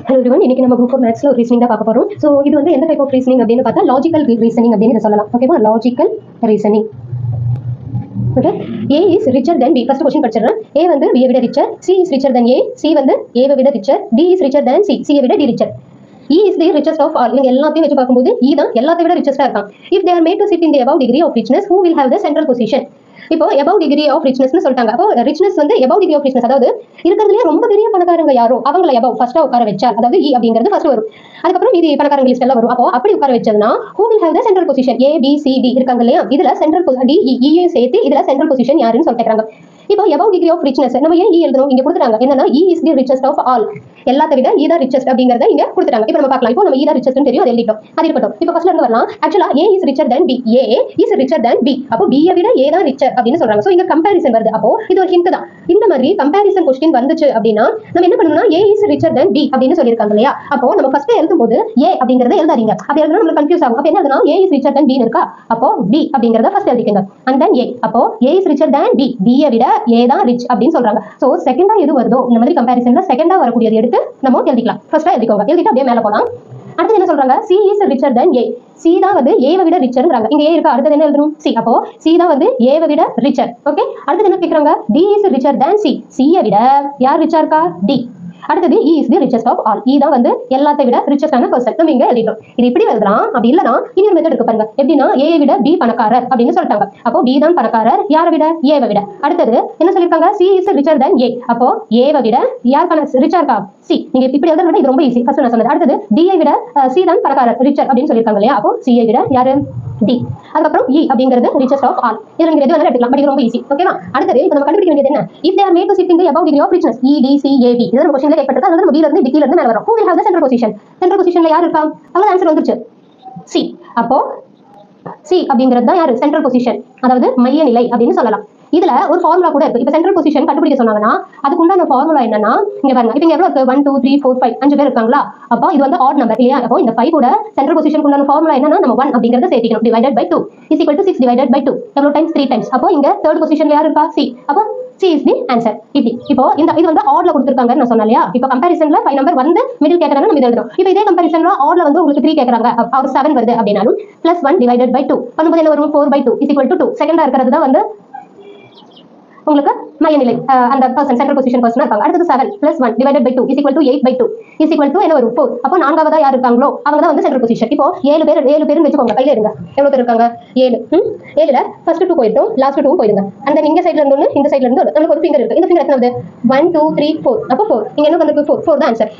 Hello everyone, இன்னைக்கு நம்ம group 4 மேத்ஸ்ல ஒரு ரீசனிங் தான் பார்க்க போறோம். ஸோ இது வந்து எந்த டைப் ஆஃப் ரீசனிங் அப்படின்னு பார்த்தா லாஜிக்கல் ரீசனிங் அப்படின்னு சொல்லலாம். ஓகேவா? Logical reasoning. Okay, A is richer than B. First question படிச்சிடுறேன். A வந்து B விட richer, C is richer than A, C வந்து A விட ரிச்சர், D is richer than C, C விட D richer. E is the richest of all. இவங்க எல்லாத்தையும் வச்சு பார்க்கும்போது E தான் எல்லாத்தையும் விட ரிச்சஸ்டா இருக்கான். If they are made to sit in the above degree of richness, who will have the central position? இப்போ above degree of richness னு சொல்லிட்டாங்க. அப்போ richness வந்து above degree of richness, அதாவது இருக்கிறதுலயே ரொம்ப பெரிய பணக்காரங்க யாரோ அவங்கள above ஃபர்ஸ்டா உட்கார வச்சா, அதாவது E அப்படிங்கிறது ஃபர்ஸ்ட் வரும். அதுக்கப்புறம் இது பணக்காரங்க லிஸ்ட் எல்லாம் வரும். அப்போ அப்படி உட்கார வச்சதுன்னா who will have the central position? A B C D இருக்காங்க இல்லையா? இதுல சென்ட்ரல் D E யும் சேர்த்து இதுல சென்ட்ரல் பொசிஷன் யாருன்னு சொல்லிட்டாங்க. இப்போ above degree of richness நம்ம ஏன் E எழுதணும்? இங்க கொடுத்துட்டாங்க என்னன்னா E is the richest of all. எல்லாத்த விட E தான் richest அப்படிங்கறத இங்க கொடுத்துட்டாங்க. இப்போ நம்ம பார்க்கலாம். இப்போ நம்ம E தான் richest னு தெரியும், அது எழுதிட்டோம். அது இருக்கட்டும். இப்போ ஃபர்ஸ்ட்ல இருந்து வரலாம். ஆக்சுவலா A is richer than B. A is richer than B. அப்போ B ய விட A தான் richer அப்படின்னு சொல்றாங்க. சோ இங்க கம்பேரிசன் வருது. அப்போ இது ஒரு ஹிண்ட் தான். இந்த மாதிரி கம்பேரிசன் क्वेश्चन வந்துச்சு அப்படினா நம்ம என்ன பண்ணனும்னா A is richer than B அப்படின்னு சொல்லிருக்காங்க இல்லையா? அப்போ நம்ம ஃபர்ஸ்ட் எழுதும்போது A அப்படிங்கறத எழுதாதீங்க. அப்ப எழுதுனா நமக்கு கன்ஃபியூஸ் ஆகும். அப்ப என்ன எழுதணும்? A is richer than B ன்னு இருக்கா? அப்போ B அப்படிங்கறத ஃபர்ஸ்ட் எழுதிக்கங்க. and then A. அப்போ A is richer than B. B ய விட A தான் ரிச் அப்படின்னு சொல்றாங்க. சோ செகண்டா எது வருதோ இந்த மாதிரி கம்பேரிசன்ல செகண்டா வரக்கூடியது எடுத்து நம்ம எழுதிக்கலாம். ஃபர்ஸ்டா எழுதிக்கோங்க. எழுதிட்டு அப்படியே மேல போலாம். அடுத்து என்ன சொல்றாங்க? C is richer than A. C தான் வந்து A வை விட ரிச்சர்ங்கறாங்க. இங்க A இருக்கா? அடுத்து என்ன எழுதணும்? C. அப்போ C தான் வந்து A வை விட ரிச்சர். ஓகே? அடுத்து என்ன கேக்குறாங்க? D is richer than C. C ய விட யார் ரிச்சா இருக்கா? D. அடுத்து E is the richest of all. E தான் வந்து எல்லாத்தை விட ரிச்சஸ்டான பர்சன். நம்ம இங்க எழுதிட்டோம். இது இப்படி எழுதலாம். அப்படி இல்லனா இன்னொரு மெத்தட் இருக்கு பாருங்க. எப்படினா A யை விட B பணக்காரர் அப்படினு சொல்லிட்டாங்க. அப்போ B தான் பணக்காரர் யாரை விட? A வை விட. அடுத்து என்ன சொல்லிருக்காங்க? C is richer than A. அப்போ A வை விட யார் ரிச்சா இருக்கா? C. நீங்க இப்படி எழுதுறத விட இது ரொம்ப ஈஸி. ஃபர்ஸ்ட் நான் சொன்னது. அடுத்து D யை விட C தான் பணக்காரர் ரிச்சர் அப்படினு சொல்லிருக்காங்க இல்லையா? அப்போ C யை விட யாரு? D. அதுக்கப்புறம் E அப்படிங்கிறது richest of all. இதுல நீங்க எது வேணாலும் எடுத்துக்கலாம். பட் இது ரொம்ப ஈஸி. ஓகேவா? அடுத்து இப்போ நம்ம கண்டுபிடிக்க வேண்டியது என்ன? If they are made to sit in the above degree of richness, E D C A B. இது நம்ம क्वेश्चनல கேட்பட்டிருக்கு. அதனால நம்ம B ல இருந்து D ல இருந்து மேல வரோம். Who will have the central position? Central positionல யார் இருக்கா? அவ்வளவு ஆன்சர் வந்துருச்சு. C. அப்போ C அப்படிங்கிறது தான் யாரு? சென்ட்ரல் பொசிஷன், அதாவது மைய நிலை அப்படின்னு சொல்லலாம். இதுல ஒரு ஃபார்முலா கூட இருக்கு. இப்போ சென்ட்ரல் பொசிஷன் கண்டுபிடிக்க சொன்னாங்கன்னா அதுக்கு உண்டான ஃபார்முலா என்னன்னா இங்க பாருங்க. இப்போ எவ்வளவு இருக்கு? 1 2 3 4 5 5 பேர் இருக்காங்களா? அப்போ இது வந்து ஆட் நம்பர் இல்லையா? அப்போ இந்த 5 கூட சென்ட்ரல் பொசிஷனுக்கு உண்டான ஃபார்முலா என்னன்னா நம்ம 1 அப்படிங்கறத சேர்த்துக்கணும். Divided by 2 is equal to 6 divided by 2. எவ்வளவு டைம்ஸ்? 3 டைம்ஸ். அப்போ இங்க தேர்ட் பொசிஷன்ல யார் இருக்கா? C. அப்போ C is the answer. இப்போ இது வந்து ஆட்ல கொடுத்திருக்காங்கன்னு நான் சொன்னேன் இல்லையா? இப்போ கம்பேரிசன்ல 5 நம்பர் வந்து மிடில் கேக்குறாங்க, நம்ம இத எழுதுறோம். இப்போ இதே கம்பேரிசன்ல ஆட்ல வந்து உங்களுக்கு 3 கேக்குறாங்க, ஒரு 7 வருது அப்படினாலும் +1 divided by 2 பண்ணும்போது என்ன வரும்? 4/2 is equal to 2. செகண்டா இருக்கிறது தான் வந்து உங்களுக்கு மையநிலை, அந்த பர்சன் சென்ட்ரல் பொசிஷன் பர்சனா இருப்பாங்க. அடுத்து 7 + 1 divided by 2 is equal to 8/2 is equal to என்ன வரும்? 4. அப்போ நான்காவதா யார் இருக்காங்களோ அவங்க தான் வந்து சென்ட்ரல் பொசிஷன். இப்போ 7 பேர் வெச்சுக்கோங்க. கையில இருங்க. எவ்வளவு பேர் இருக்காங்க? 7. 7ல ஃபர்ஸ்ட் 2 போய்டும், லாஸ்ட் 2 போய்டுங்க. அந்த இங்க சைடுல இருந்து ஒன்னு, இந்த சைடுல இருந்து ஒன்னு. நமக்கு ஒரு ஃபிங்கர் இருக்கு. இந்த ஃபிங்கர் எத்தனை வருது? 1 2 3 4. அப்போ 4. இங்க என்ன வந்திருக்கு? 4 தான் ஆன்சர்.